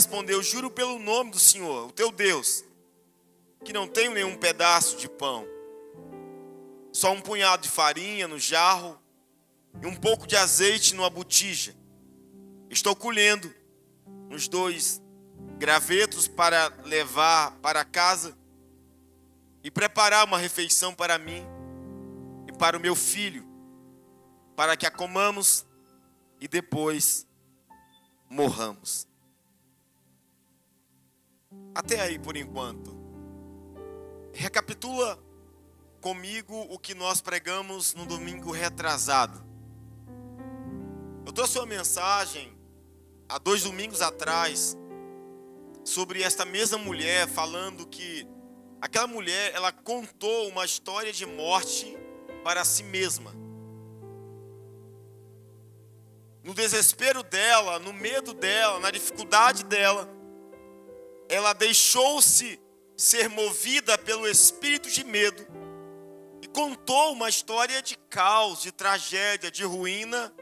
respondeu: juro pelo nome do Senhor, o teu Deus, que não tenho nenhum pedaço de pão, só um punhado de farinha no jarro e um pouco de azeite numa botija. Estou colhendo uns 2 gravetos para levar para casa e preparar uma refeição para mim e para o meu filho, para que a comamos e depois morramos. Até aí por enquanto. Recapitula comigo o que nós pregamos no domingo retrasado. Eu trouxe uma mensagem há 2 domingos atrás sobre esta mesma mulher, falando que aquela mulher, ela contou uma história de morte para si mesma. No desespero dela, no medo dela, na dificuldade dela, ela deixou-se ser movida pelo espírito de medo e contou uma história de caos, de tragédia, de ruína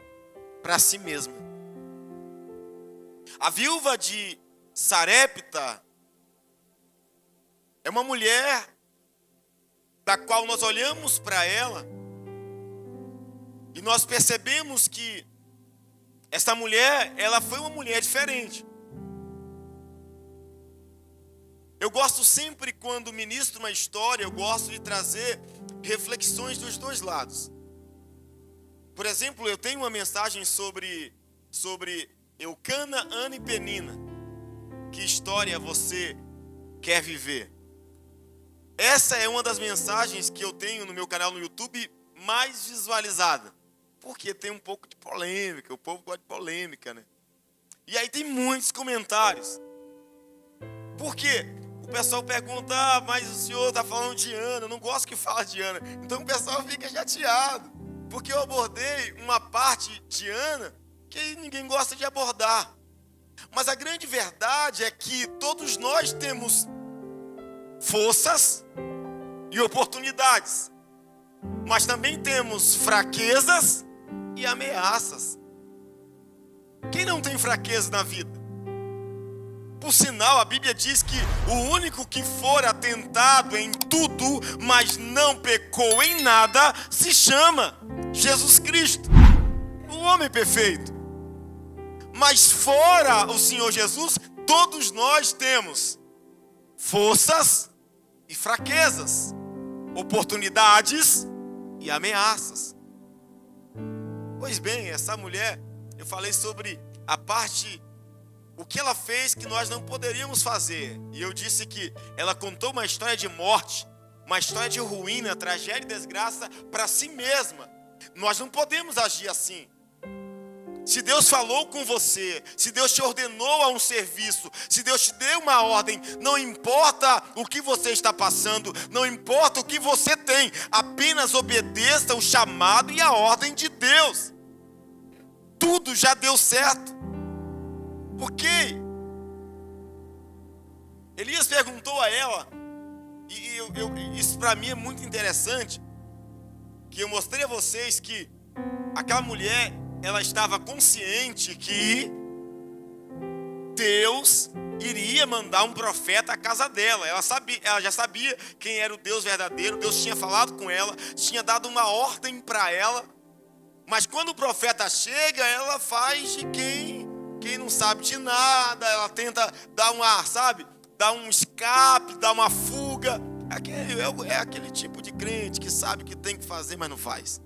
para si mesma. A viúva de Sarepta é uma mulher da qual nós olhamos para ela e nós percebemos que essa mulher, ela foi uma mulher diferente. Eu gosto sempre, quando ministro uma história, eu gosto de trazer reflexões dos 2 lados. Por exemplo, eu tenho uma mensagem sobre Eucana, Ana e Penina. Que história você quer viver? Essa é uma das mensagens que eu tenho no meu canal no YouTube mais visualizada. Porque tem um pouco de polêmica, o povo gosta de polêmica, né? E aí tem muitos comentários. Por quê? O pessoal pergunta: mas o senhor está falando de Ana, eu não gosto que fala de Ana. Então o pessoal fica chateado, porque eu abordei uma parte de Ana que ninguém gosta de abordar. Mas a grande verdade é que todos nós temos forças e oportunidades, mas também temos fraquezas e ameaças. Quem não tem fraqueza na vida? Por sinal, a Bíblia diz que o único que for atentado em tudo, mas não pecou em nada, se chama Jesus Cristo, o homem perfeito. Mas fora o Senhor Jesus, todos nós temos forças e fraquezas, oportunidades e ameaças. Pois bem, essa mulher, eu falei sobre a parte, o que ela fez que nós não poderíamos fazer. E eu disse que ela contou uma história de morte, uma história de ruína, tragédia e desgraça para si mesma. Nós não podemos agir assim. Se Deus falou com você, se Deus te ordenou a um serviço, se Deus te deu uma ordem, não importa o que você está passando, não importa o que você tem, apenas obedeça o chamado e a ordem de Deus. Tudo já deu certo. Ok? Elias perguntou a ela, e isso para mim é muito interessante, que eu mostrei a vocês que aquela mulher, ela estava consciente que Deus iria mandar um profeta à casa dela. Ela já sabia quem era o Deus verdadeiro. Deus tinha falado com ela, tinha dado uma ordem para ela. Mas quando o profeta chega, ela faz de quem não sabe de nada. Ela tenta dar dar um escape, dar uma fuga. É aquele tipo de crente que sabe que tem que fazer, mas não faz.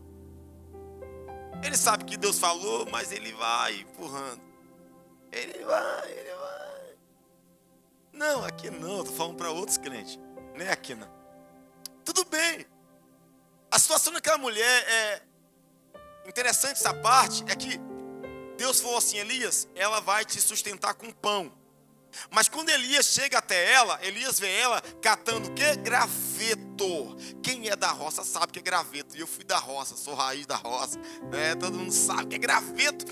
Ele sabe que Deus falou, mas ele vai empurrando. Ele vai. Não, aqui não, eu tô falando para outros crentes. Não é aqui não. Tudo bem. A situação daquela mulher é interessante, essa parte, é que Deus falou assim: Elias, ela vai te sustentar com pão. Mas quando Elias chega até ela, Elias vê ela catando o quê? Graveto. Quem é da roça sabe o que é graveto. E eu fui da roça, sou raiz da roça, né? Todo mundo sabe o que é graveto.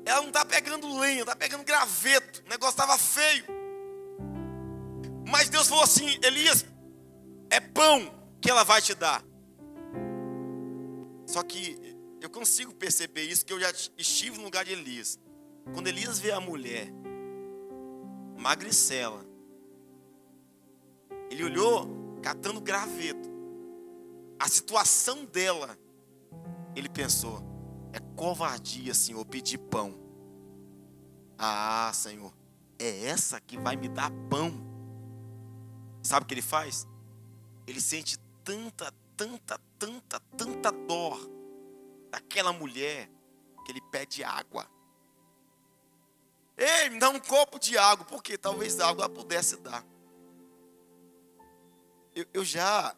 Ela não está pegando lenha, está pegando graveto. O negócio estava feio. Mas Deus falou assim: Elias, é pão que ela vai te dar. Só que eu consigo perceber isso, que eu já estive no lugar de Elias. Quando Elias vê a mulher magricela. Ele olhou catando graveto. A situação dela, ele pensou: é covardia, Senhor, pedir pão. Ah, Senhor, é essa que vai me dar pão. Sabe o que ele faz? Ele sente tanta dor daquela mulher que ele pede água. Ei, me dá um copo de água, porque talvez a água pudesse dar. Eu já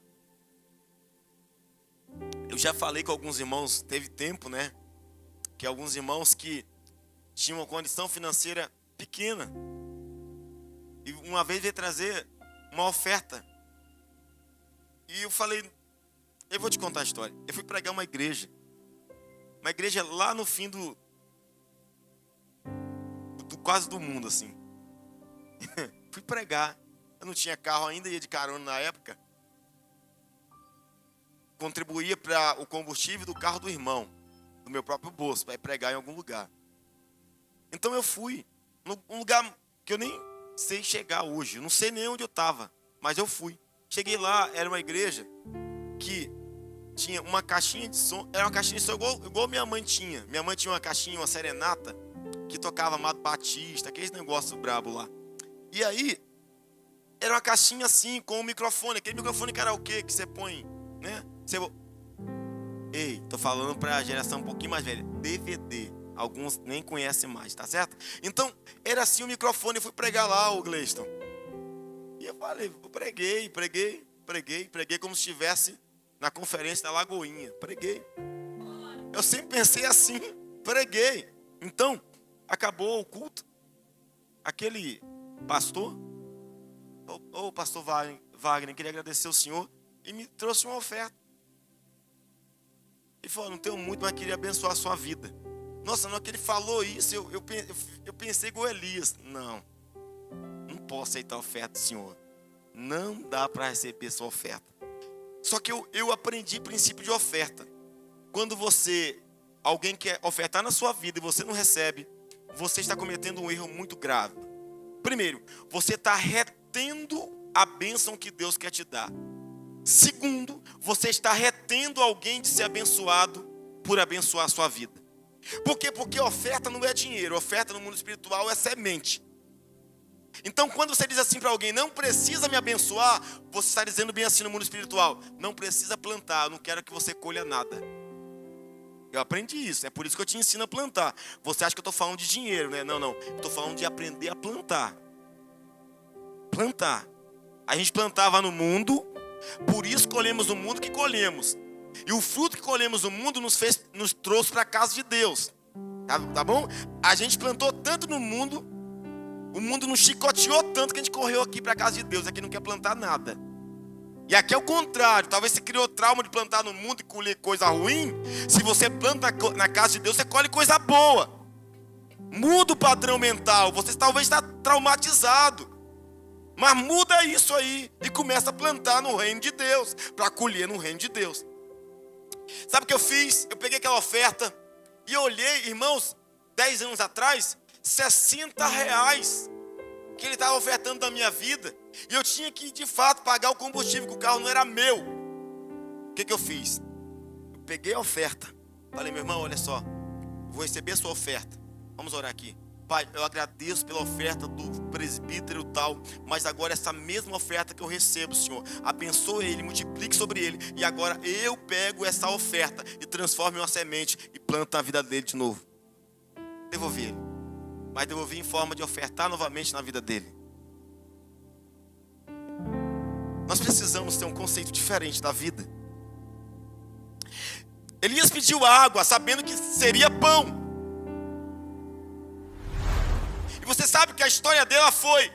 falei com alguns irmãos, teve tempo, né? Que alguns irmãos que tinham uma condição financeira pequena. E uma vez veio trazer uma oferta. E eu falei, eu vou te contar a história. Eu fui pregar uma igreja lá no fim do quase do mundo, assim. Fui pregar. Eu não tinha carro ainda, ia de carona na época. Contribuía para o combustível do carro do irmão, do meu próprio bolso, para ir pregar em algum lugar. Então eu fui num lugar que eu nem sei chegar hoje. Eu não sei nem onde eu estava, mas eu fui. Cheguei lá, era uma igreja que tinha uma caixinha de som. Era uma caixinha de som igual minha mãe tinha. Minha mãe tinha uma caixinha, uma serenata, que tocava Amado Batista, aqueles negócios brabo lá. E aí, era uma caixinha assim, com um microfone. Aquele microfone karaokê que você põe, né? Ei, tô falando pra geração um pouquinho mais velha. DVD. Alguns nem conhecem mais, tá certo? Então, era assim o microfone. Eu fui pregar lá, o Gleiston. E eu falei, preguei como se estivesse na conferência da Lagoinha. Preguei. Eu sempre pensei assim, preguei. Então, acabou o culto. Aquele pastor, pastor Wagner, queria agradecer ao senhor e me trouxe uma oferta. Ele falou, não tenho muito, mas queria abençoar a sua vida. Nossa, na hora que ele falou isso, eu pensei igual Elias. Não posso aceitar a oferta do senhor. Não dá para receber sua oferta. Só que eu aprendi princípio de oferta. Quando alguém quer ofertar na sua vida e você não recebe, você está cometendo um erro muito grave. Primeiro, você está retendo a bênção que Deus quer te dar. Segundo, você está retendo alguém de ser abençoado por abençoar a sua vida. Por quê? Porque oferta não é dinheiro. Oferta no mundo espiritual é semente. Então, quando você diz assim para alguém, não precisa me abençoar, você está dizendo bem assim no mundo espiritual, não precisa plantar, eu não quero que você colha nada. Eu aprendi isso, é por isso que eu te ensino a plantar. Você acha que eu estou falando de dinheiro, né? Não, eu estou falando de aprender a plantar. Plantar. A gente plantava no mundo, por isso colhemos o mundo que colhemos. E o fruto que colhemos no mundo nos trouxe para a casa de Deus. Tá bom? A gente plantou tanto no mundo, o mundo nos chicoteou tanto que a gente correu aqui para a casa de Deus. Aqui não quer plantar nada. E aqui é o contrário. Talvez você criou trauma de plantar no mundo e colher coisa ruim. Se você planta na casa de Deus, você colhe coisa boa. Muda o padrão mental. Você talvez está traumatizado. Mas muda isso aí e começa a plantar no reino de Deus, para colher no reino de Deus. Sabe o que eu fiz? Eu peguei aquela oferta e olhei, irmãos, 10 anos atrás, R$60 que ele estava ofertando da minha vida. E eu tinha que, de fato, pagar o combustível, que o carro não era meu. O que eu fiz? Eu peguei a oferta. Falei, meu irmão, olha só, vou receber a sua oferta. Vamos orar aqui. Pai, eu agradeço pela oferta do presbítero tal, mas agora essa mesma oferta que eu recebo, Senhor, abençoe ele, multiplique sobre ele, e agora eu pego essa oferta e transformo em uma semente e planto na vida dele de novo. Devolvi ele, mas devolvi em forma de ofertar novamente na vida dele. Nós precisamos ter um conceito diferente da vida. Elias pediu água, sabendo que seria pão. E você sabe que a história dela foi,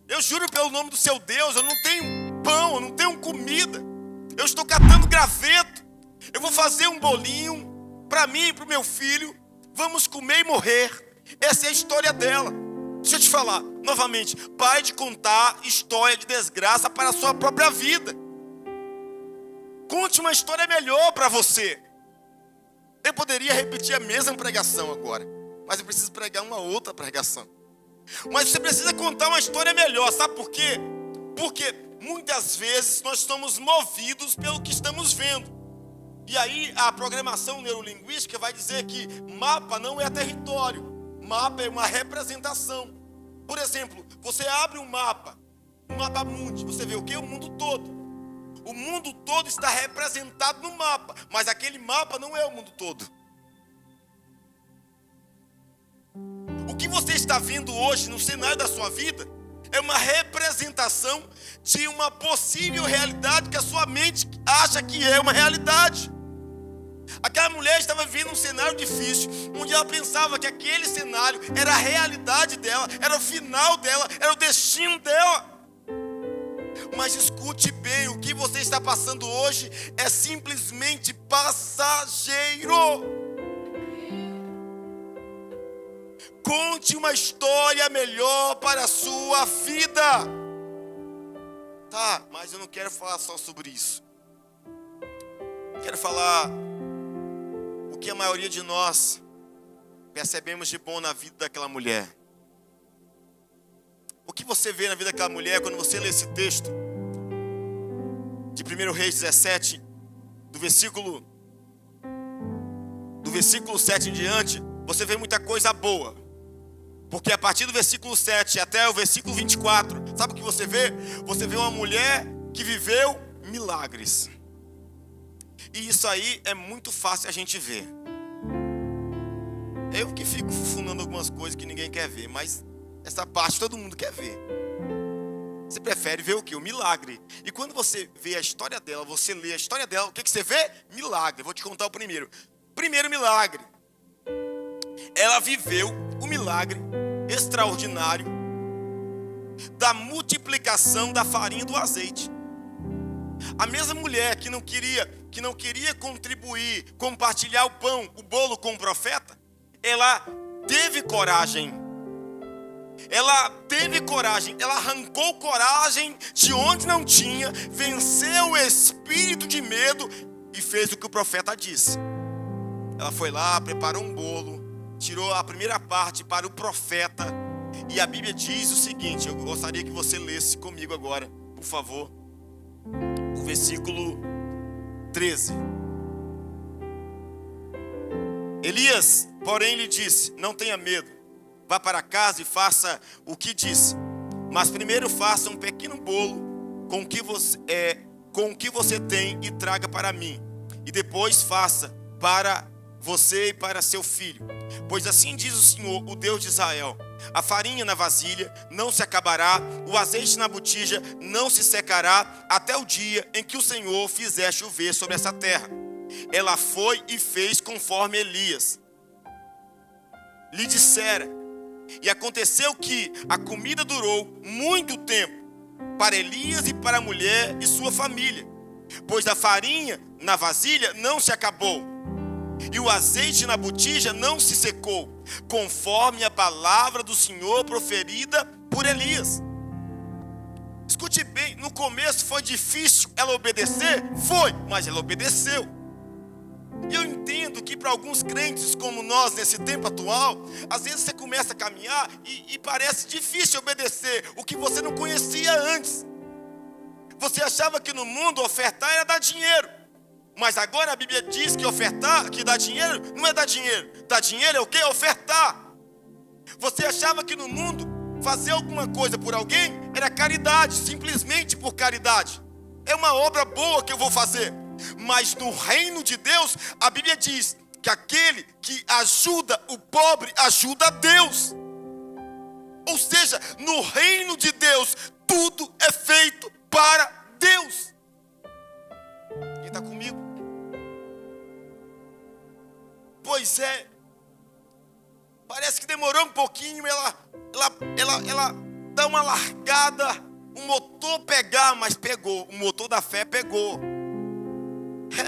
eu juro pelo nome do seu Deus, eu não tenho pão, eu não tenho comida, eu estou catando graveto, eu vou fazer um bolinho para mim e para o meu filho, vamos comer e morrer. Essa é a história dela. Deixa eu te falar, novamente, pare de contar história de desgraça para a sua própria vida. Conte uma história melhor para você. Eu poderia repetir a mesma pregação agora, mas eu preciso pregar uma outra pregação. Mas você precisa contar uma história melhor, sabe por quê? Porque muitas vezes nós somos movidos pelo que estamos vendo. E aí a programação neurolinguística vai dizer que mapa não é território, mapa é uma representação. Por exemplo, você abre um mapa mundi, você vê o quê? O mundo todo. O mundo todo está representado no mapa, mas aquele mapa não é o mundo todo. O que você está vendo hoje no cenário da sua vida é uma representação de uma possível realidade que a sua mente acha que é uma realidade. Aquela mulher estava vivendo um cenário difícil, onde ela pensava que aquele cenário era a realidade dela, era o final dela, era o destino dela. Mas escute bem, o que você está passando hoje é simplesmente passageiro. Conte uma história melhor para a sua vida. Tá, mas eu não quero falar só sobre isso. Quero falar o que a maioria de nós percebemos de bom na vida daquela mulher. O que você vê na vida daquela mulher quando você lê esse texto de 1 Reis 17, do versículo 7 em diante, você vê muita coisa boa. Porque a partir do versículo 7 até o versículo 24, sabe o que você vê? Você vê uma mulher que viveu milagres. E isso aí é muito fácil a gente ver. Eu que fico fundando algumas coisas que ninguém quer ver, mas essa parte todo mundo quer ver. Você prefere ver o quê? O milagre. E quando você vê a história dela, você lê a história dela, o que você vê? Milagre. Vou te contar o primeiro. Primeiro milagre. Ela viveu o milagre extraordinário da multiplicação da farinha e do azeite. A mesma mulher que não queria contribuir, compartilhar o pão, o bolo com o profeta, ela teve coragem. Ela arrancou coragem de onde não tinha, venceu o espírito de medo e fez o que o profeta disse. Ela foi lá, preparou um bolo, tirou a primeira parte para o profeta, e a Bíblia diz o seguinte, eu gostaria que você lesse comigo agora, por favor, o versículo 13. Elias, porém, lhe disse: não tenha medo, vá para casa e faça o que disse, mas primeiro faça um pequeno bolo com o que você tem e traga para mim, e depois faça para você e para seu filho. Pois assim diz o Senhor, o Deus de Israel: a farinha na vasilha não se acabará, o azeite na botija não se secará, até o dia em que o Senhor fizer chover sobre essa terra. Ela foi e fez conforme Elias lhe dissera. E aconteceu que a comida durou muito tempo para Elias e para a mulher e sua família, pois a farinha na vasilha não se acabou e o azeite na botija não se secou, conforme a palavra do Senhor proferida por Elias. Escute bem, no começo foi difícil ela obedecer? Foi, mas ela obedeceu. E eu entendo que para alguns crentes como nós, nesse tempo atual, às vezes você começa a caminhar e parece difícil obedecer o que você não conhecia antes. Você achava que no mundo ofertar era dar dinheiro, mas agora a Bíblia diz que ofertar, que dar dinheiro, não é dar dinheiro. Dar dinheiro é o quê? Ofertar. Você achava que no mundo fazer alguma coisa por alguém era caridade, simplesmente por caridade. É uma obra boa que eu vou fazer. Mas no reino de Deus, a Bíblia diz que aquele que ajuda o pobre, ajuda a Deus. Ou seja, no reino de Deus, tudo é feito para Deus. Quem está comigo? Pois é. Parece que demorou um pouquinho, ela dá uma largada, o motor pegar, mas pegou, o motor da fé pegou.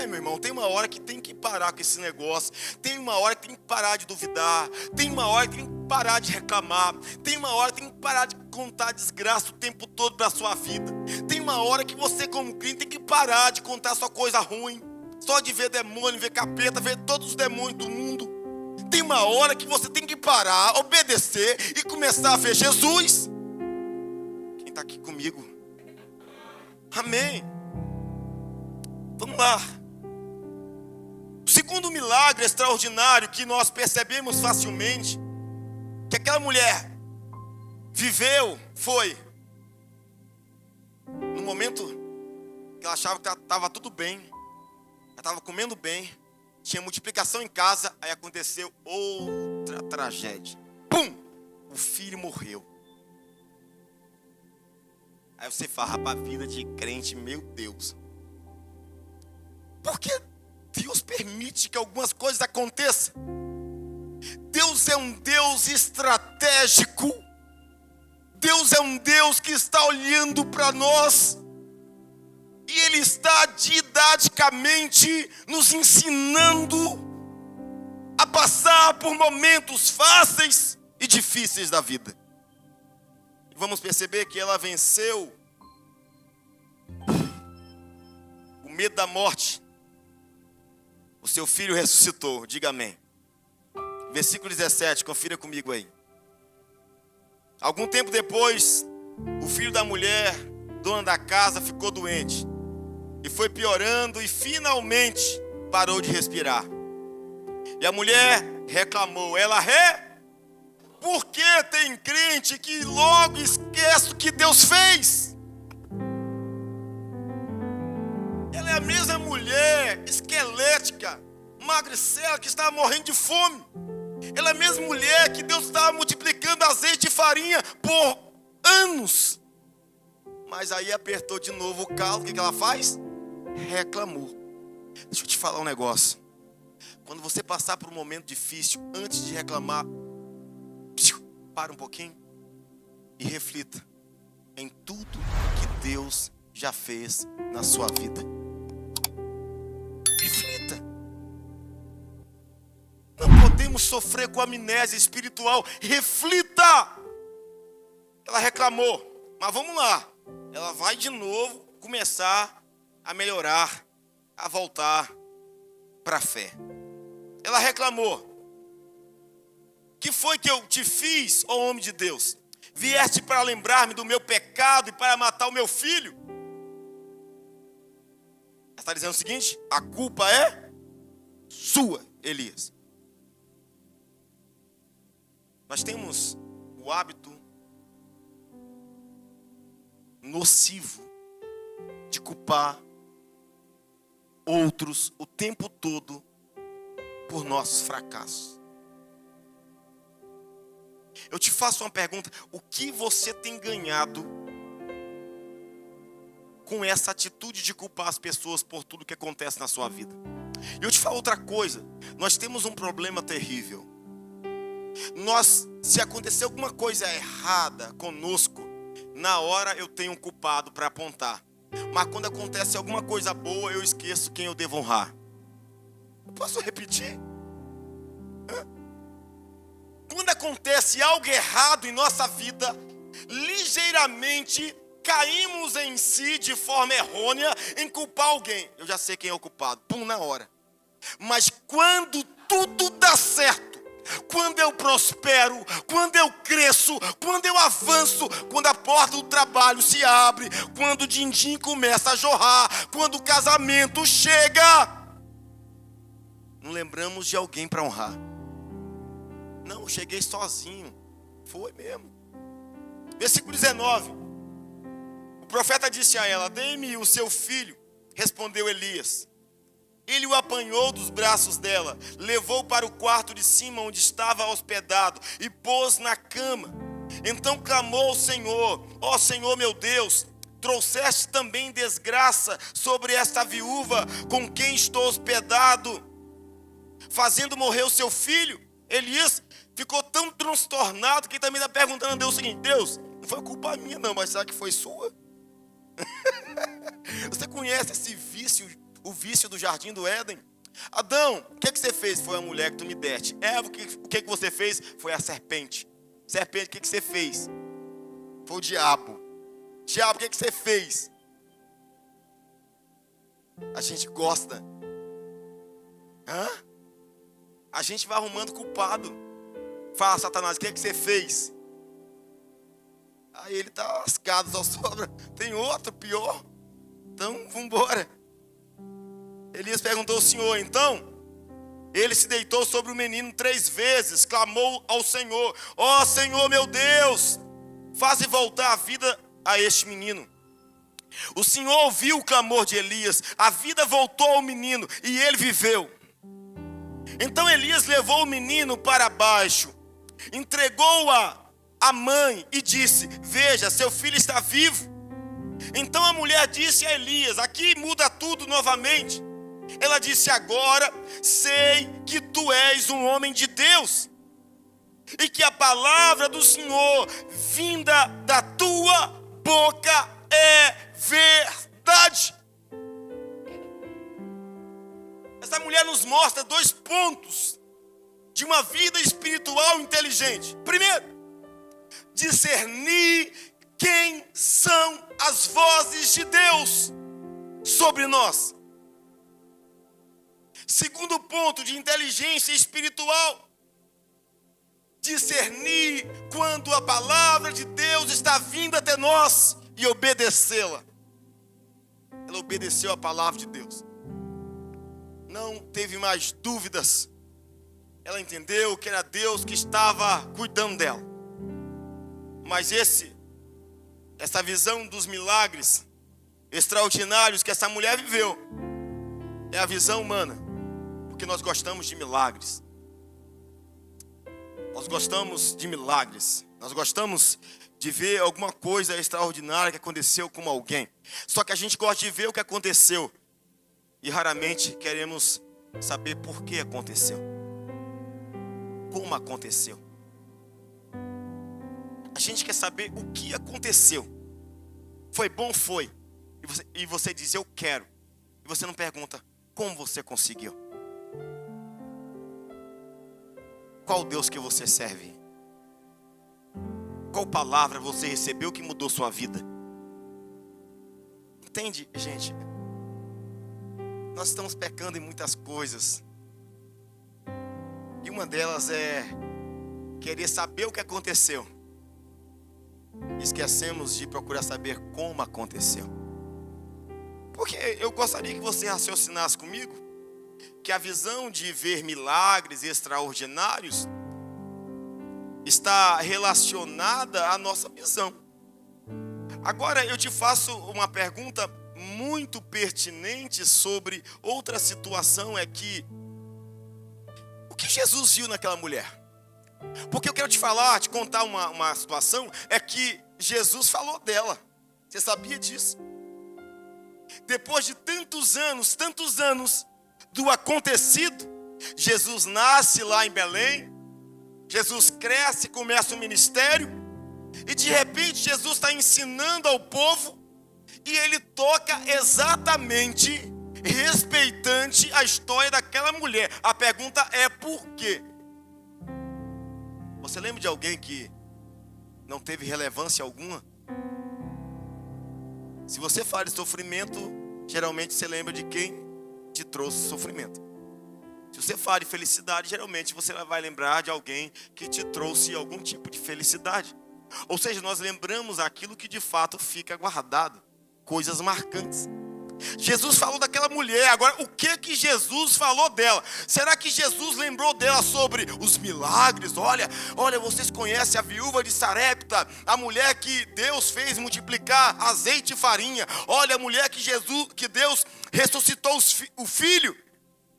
Meu irmão, tem uma hora que tem que parar com esse negócio, tem uma hora que tem que parar de duvidar, tem uma hora que tem que parar de reclamar, tem uma hora que tem que parar de contar desgraça o tempo todo para a sua vida, tem uma hora que você como crente tem que parar de contar só coisa ruim, só de ver demônio, ver capeta, ver todos os demônios do mundo. Tem uma hora que você tem que parar, obedecer e começar a ver Jesus. Quem está aqui comigo? Amém. Vamos lá. O segundo milagre extraordinário que nós percebemos facilmente, que aquela mulher viveu, foi no momento que ela achava que estava tudo bem, ela estava comendo bem, tinha multiplicação em casa, aí aconteceu outra tragédia. Pum! O filho morreu. Aí você fala, rapaz, vida de crente, meu Deus. Por que Deus permite que algumas coisas aconteçam? Deus é um Deus estratégico. Deus é um Deus que está olhando para nós. E Ele está didaticamente nos ensinando a passar por momentos fáceis e difíceis da vida. E vamos perceber que ela venceu o medo da morte. O seu filho ressuscitou, diga amém. Versículo 17, confira comigo aí. Algum tempo depois, o filho da mulher, dona da casa, ficou doente. E foi piorando e finalmente parou de respirar. E a mulher reclamou. Por que tem crente que logo esquece o que Deus fez? Ela é a mesma mulher esquelética, magricela, que estava morrendo de fome. Ela é a mesma mulher que Deus estava multiplicando azeite e farinha por anos. Mas aí apertou de novo o calo, o que ela faz? Reclamou. Deixa eu te falar um negócio. Quando você passar por um momento difícil, antes de reclamar, para um pouquinho e reflita em tudo que Deus já fez na sua vida. Reflita. Não podemos sofrer com amnésia espiritual. Reflita. Ela reclamou, mas vamos lá. Ela vai de novo começar a melhorar, a voltar para a fé. Ela reclamou. Que foi que eu te fiz, ó homem de Deus? Vieste para lembrar-me do meu pecado e para matar o meu filho? Ela está dizendo o seguinte: a culpa é sua, Elias. Nós temos o hábito nocivo de culpar outros o tempo todo por nossos fracassos. Eu te faço uma pergunta: o que você tem ganhado com essa atitude de culpar as pessoas por tudo que acontece na sua vida? E eu te falo outra coisa: nós temos um problema terrível. Se acontecer alguma coisa errada conosco, na hora eu tenho um culpado para apontar. Mas quando acontece alguma coisa boa, eu esqueço quem eu devo honrar. Eu posso repetir? Quando acontece algo errado em nossa vida, ligeiramente caímos em si de forma errônea em culpar alguém. Eu já sei quem é o culpado, pum, na hora. Mas quando tudo dá certo, quando eu prospero, quando eu cresço, quando eu avanço, quando a porta do trabalho se abre, quando o din-din começa a jorrar, quando o casamento chega, não lembramos de alguém para honrar. Não, eu cheguei sozinho. Foi mesmo. Versículo 19. O profeta disse a ela: dê-me o seu filho. Respondeu Elias. Ele o apanhou dos braços dela, levou para o quarto de cima onde estava hospedado e pôs na cama. Então clamou ao Senhor: ó Senhor meu Deus, trouxeste também desgraça sobre esta viúva com quem estou hospedado, fazendo morrer o seu filho. Elias ficou tão transtornado que também está perguntando a Deus o seguinte: Deus, não foi culpa minha não, mas será que foi sua? Você conhece esse vício, o vício do jardim do Éden? Adão, o que você fez? Foi a mulher que tu me deste. Eva, o que você fez? Foi a serpente. Serpente, o que você fez? Foi o diabo. Diabo, o que você fez? A gente gosta a gente vai arrumando culpado. Fala, Satanás, o que é que você fez? Aí ele está lascado, só sobra. Tem outro pior. Então, vamos embora. Elias perguntou ao Senhor, então... Ele se deitou sobre o menino 3 vezes, clamou ao Senhor: ó Senhor meu Deus, faze voltar a vida a este menino. O Senhor ouviu o clamor de Elias, a vida voltou ao menino e ele viveu. Então Elias levou o menino para baixo, entregou-a à mãe e disse: veja, seu filho está vivo. Então a mulher disse a Elias, aqui muda tudo novamente. Ela disse: agora sei que tu és um homem de Deus, e que a palavra do Senhor vinda da tua boca é verdade. Essa mulher nos mostra 2 pontos de uma vida espiritual inteligente. Primeiro, discernir quem são as vozes de Deus sobre nós. Segundo ponto de inteligência espiritual, discernir quando a palavra de Deus está vindo até nós e obedecê-la. Ela obedeceu a palavra de Deus. Não teve mais dúvidas. Ela entendeu que era Deus que estava cuidando dela. Mas essa visão dos milagres extraordinários que essa mulher viveu é a visão humana. Porque nós gostamos de milagres. Nós gostamos de milagres. Nós gostamos de ver alguma coisa extraordinária que aconteceu com alguém. Só que a gente gosta de ver o que aconteceu. E raramente queremos saber por que aconteceu. Como aconteceu. A gente quer saber o que aconteceu. Foi bom? Foi. E você diz, eu quero. E você não pergunta, como você conseguiu? Qual Deus que você serve? Qual palavra você recebeu que mudou sua vida? Entende, gente? Nós estamos pecando em muitas coisas. E uma delas é querer saber o que aconteceu. Esquecemos de procurar saber como aconteceu. Porque eu gostaria que você raciocinasse comigo que a visão de ver milagres extraordinários está relacionada à nossa visão. Agora eu te faço uma pergunta muito pertinente sobre outra situação, é que o que Jesus viu naquela mulher? Porque eu quero te contar uma situação, é que Jesus falou dela. Você sabia disso? Depois de tantos anos do acontecido, Jesus nasce lá em Belém, Jesus cresce, começa o ministério, e de repente Jesus está ensinando ao povo, e ele toca exatamente, respeitante a história daquela mulher. A pergunta é por quê? Você lembra de alguém que não teve relevância alguma? Se você fala de sofrimento, geralmente você lembra de quem te trouxe sofrimento. Se você fala de felicidade, geralmente você vai lembrar de alguém que te trouxe algum tipo de felicidade. Ou seja, nós lembramos aquilo que de fato fica guardado, coisas marcantes. Jesus falou daquela mulher. Agora, o que Jesus falou dela? Será que Jesus lembrou dela sobre os milagres? Olha, vocês conhecem a viúva de Sarepta, a mulher que Deus fez multiplicar azeite e farinha. Olha, a mulher que Deus ressuscitou o filho.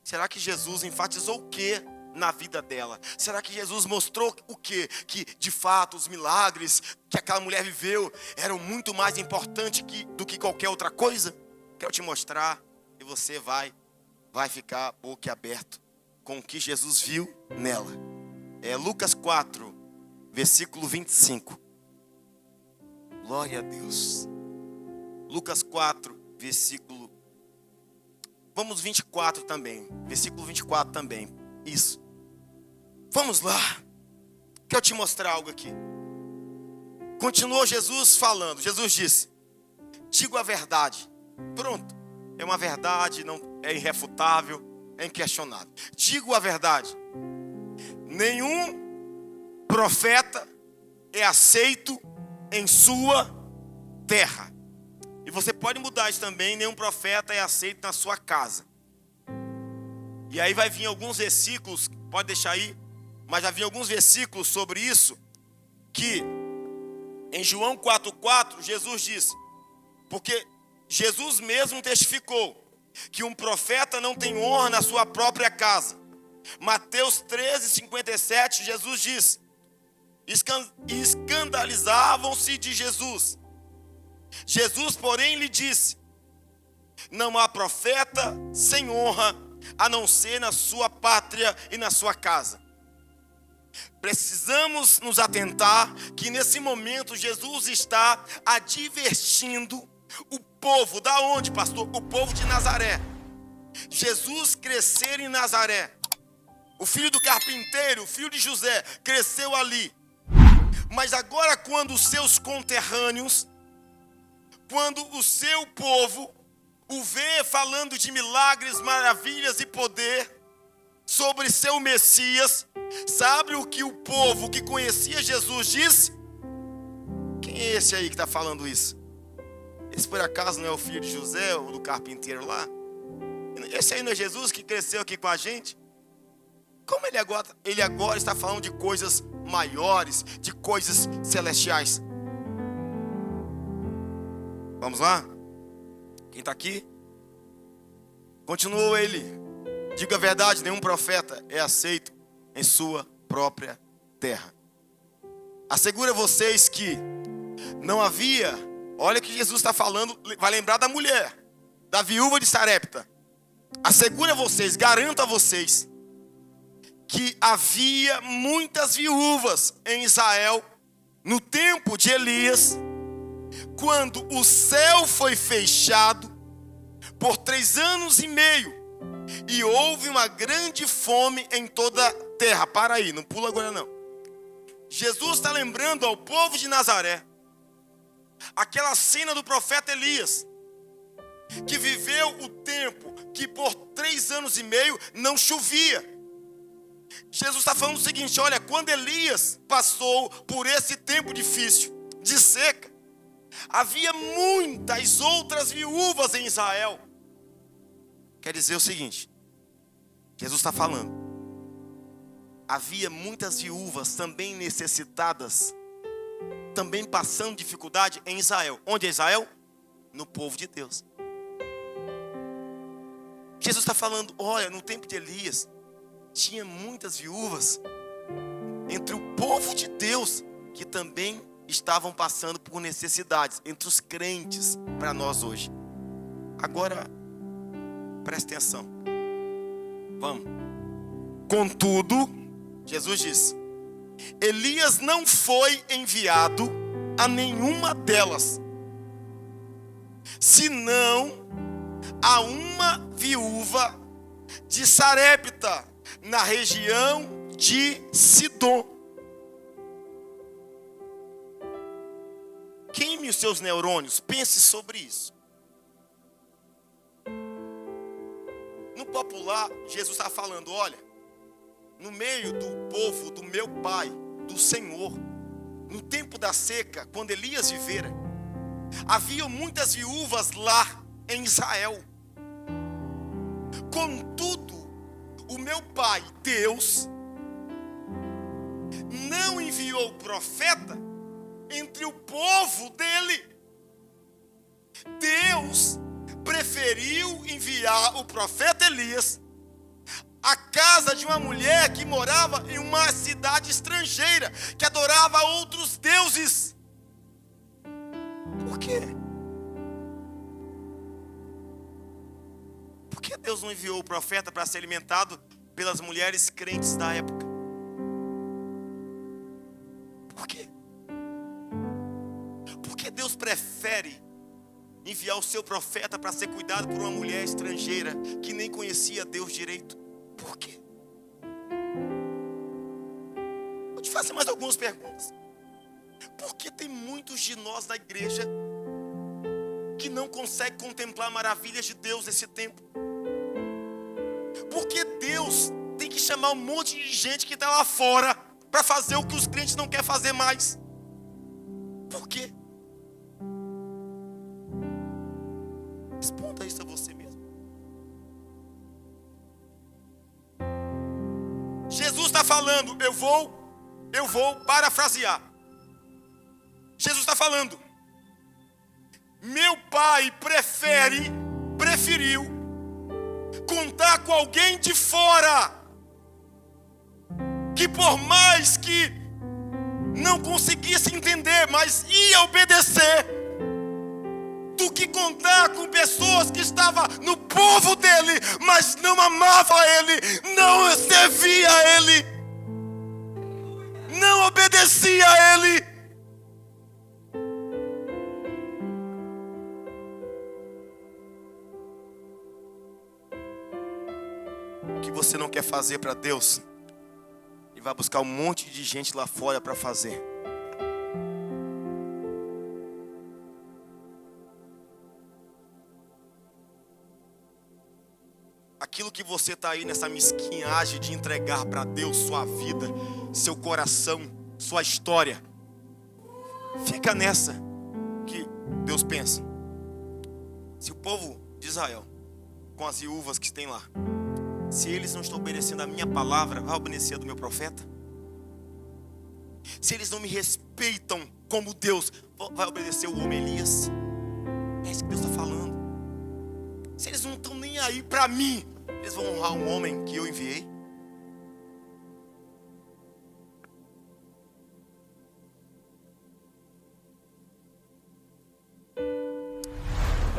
Será que Jesus enfatizou o que na vida dela? Será que Jesus mostrou o quê? Que de fato os milagres que aquela mulher viveu eram muito mais importantes do que qualquer outra coisa? Quero te mostrar e você vai ficar boquiaberto com o que Jesus viu nela. É Lucas 4, versículo 25. Glória a Deus. Lucas 4, versículo... Vamos 24 também. Versículo 24 também. Isso. Vamos lá. Quero te mostrar algo aqui. Continuou Jesus falando. Jesus disse: digo a verdade. Pronto. É uma verdade, não é irrefutável, é inquestionável. Digo a verdade. nenhum profeta é aceito em sua terra. E você pode mudar isso também, nenhum profeta é aceito na sua casa. E aí vai vir alguns versículos, pode deixar aí, mas já vi alguns versículos sobre isso, que em João 4,4, Jesus disse, porque Jesus mesmo testificou que um profeta não tem honra na sua própria casa. Mateus 13,57, Jesus disse, escandalizavam-se de Jesus. Jesus, porém, lhe disse, não há profeta sem honra, a não ser na sua pátria e na sua casa. Precisamos nos atentar que nesse momento Jesus está advertindo o povo, da onde, pastor? O povo de Nazaré. Jesus crescer em Nazaré. O filho do carpinteiro, o filho de José, cresceu ali. Mas agora quando os seus conterrâneos, quando o seu povo o vê falando de milagres, maravilhas e poder sobre seu Messias, sabe o que o povo que conhecia Jesus disse? Quem é esse aí que está falando isso? Esse por acaso não é o filho de José, ou do carpinteiro lá? Esse aí não é Jesus que cresceu aqui com a gente? Como ele agora está falando de coisas maiores, de coisas celestiais? Vamos lá? Quem está aqui? Continuou ele. Diga a verdade, nenhum profeta é aceito em sua própria terra. Asseguro a vocês que não havia, olha que Jesus está falando, vai lembrar da mulher, da viúva de Sarepta. Asseguro a vocês, garanto a vocês, que havia muitas viúvas em Israel, no tempo de Elias, quando o céu foi fechado por 3 anos e meio, e houve uma grande fome em toda a terra. Para aí, não pula agora não. Jesus está lembrando ao povo de Nazaré aquela cena do profeta Elias, que viveu o tempo que por 3 anos e meio não chovia. Jesus está falando o seguinte, olha, quando Elias passou por esse tempo difícil, de seca, havia muitas outras viúvas em Israel. Quer dizer o seguinte, Jesus está falando, havia muitas viúvas também necessitadas, também passando dificuldade em Israel. Onde é Israel? No povo de Deus. Jesus está falando, olha, no tempo de Elias, tinha muitas viúvas entre o povo de Deus que também estavam passando por necessidades, entre os crentes, para nós hoje. Agora, preste atenção. Vamos. Contudo, Jesus disse, Elias não foi enviado a nenhuma delas, senão a uma viúva de Sarepta, na região de Sidom. Queime os seus neurônios, pense sobre isso. No popular, Jesus está falando, olha, no meio do povo do meu pai, do Senhor, no tempo da seca, quando Elias vivera, havia muitas viúvas lá em Israel. Contudo, o meu pai, Deus, não enviou profeta entre o povo dele. Deus preferiu enviar o profeta Elias à casa de uma mulher que morava em uma cidade estrangeira, que adorava outros deuses. Por quê? Por que Deus não enviou o profeta para ser alimentado pelas mulheres crentes da época? Por quê? Por que Deus prefere enviar o seu profeta para ser cuidado por uma mulher estrangeira que nem conhecia Deus direito? Por quê? Vou te fazer mais algumas perguntas. Por que tem muitos de nós na igreja que não conseguem contemplar maravilhas de Deus nesse tempo? Por que Deus tem que chamar um monte de gente que está lá fora para fazer o que os crentes não querem fazer mais. Por quê? Responda isso a você mesmo. Jesus está falando, eu vou parafrasear. Jesus está falando, meu pai preferiu contar com alguém de fora, que por mais que não conseguisse entender, mas ia obedecer, do que contar com pessoas que estavam no povo dele, mas não amava ele, não servia a ele, não obedecia a ele. O que você não quer fazer para Deus, e vai buscar um monte de gente lá fora para fazer. Aquilo que você está aí nessa mesquinhagem de entregar para Deus sua vida, seu coração, sua história, fica nessa que Deus pensa. Se o povo de Israel, com as viúvas que tem lá, se eles não estão obedecendo a minha palavra, vai obedecer a do meu profeta? Se eles não me respeitam como Deus, vai obedecer o homem Elias? É isso que Deus está falando. Se eles não estão nem aí para mim, eles vão honrar um homem que eu enviei?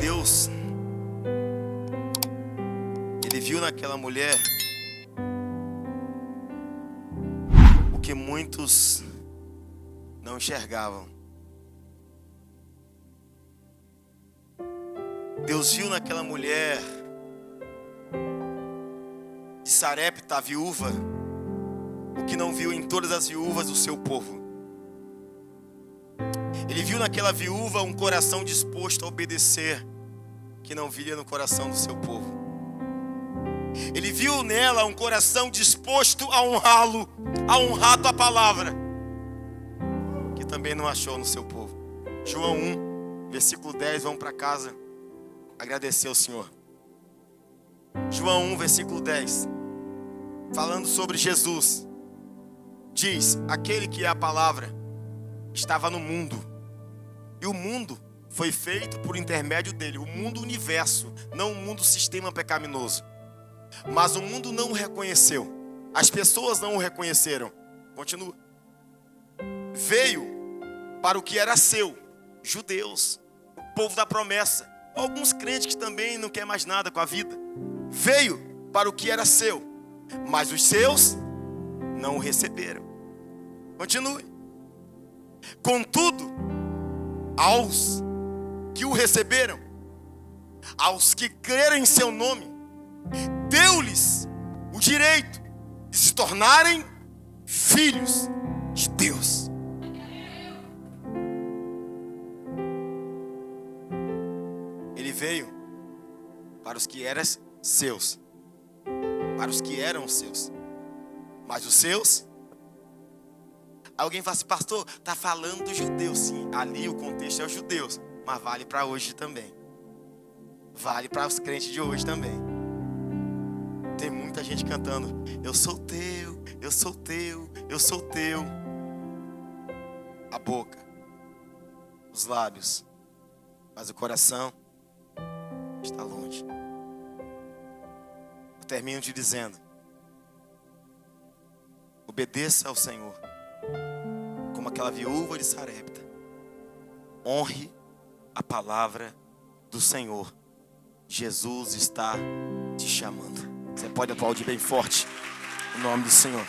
Deus, Ele viu naquela mulher o que muitos não enxergavam. Deus viu naquela mulher de Sarepta, a viúva, o que não viu em todas as viúvas do seu povo. Ele viu naquela viúva um coração disposto a obedecer, que não via no coração do seu povo. Ele viu nela um coração disposto a honrá-lo, a honrar tua palavra, que também não achou no seu povo. João 1, versículo 10, vamos para casa agradecer ao Senhor. João 1, versículo 10, falando sobre Jesus, diz: aquele que é a palavra estava no mundo, e o mundo foi feito por intermédio dele. O mundo, o universo, não o mundo, sistema pecaminoso. Mas o mundo não o reconheceu, as pessoas não o reconheceram. Continua. Veio para o que era seu, judeus, o povo da promessa, alguns crentes que também não querem mais nada com a vida. Veio para o que era seu, mas os seus não o receberam. Continue. Contudo, aos que o receberam, aos que creram em seu nome, deu-lhes o direito de se tornarem filhos de Deus. Ele veio para os que eram seus, para os que eram seus, mas os seus. Alguém fala assim: pastor, está falando dos judeus. Sim, ali o contexto é os judeus, mas vale para hoje também, vale para os crentes de hoje também. Tem muita gente cantando: eu sou teu, eu sou teu, eu sou teu. A boca, os lábios, mas o coração está longe. Eu termino te dizendo: obedeça ao Senhor, como aquela viúva de Sarepta. Honre a palavra do Senhor. Jesus está te chamando. Você pode aplaudir bem forte o nome do Senhor.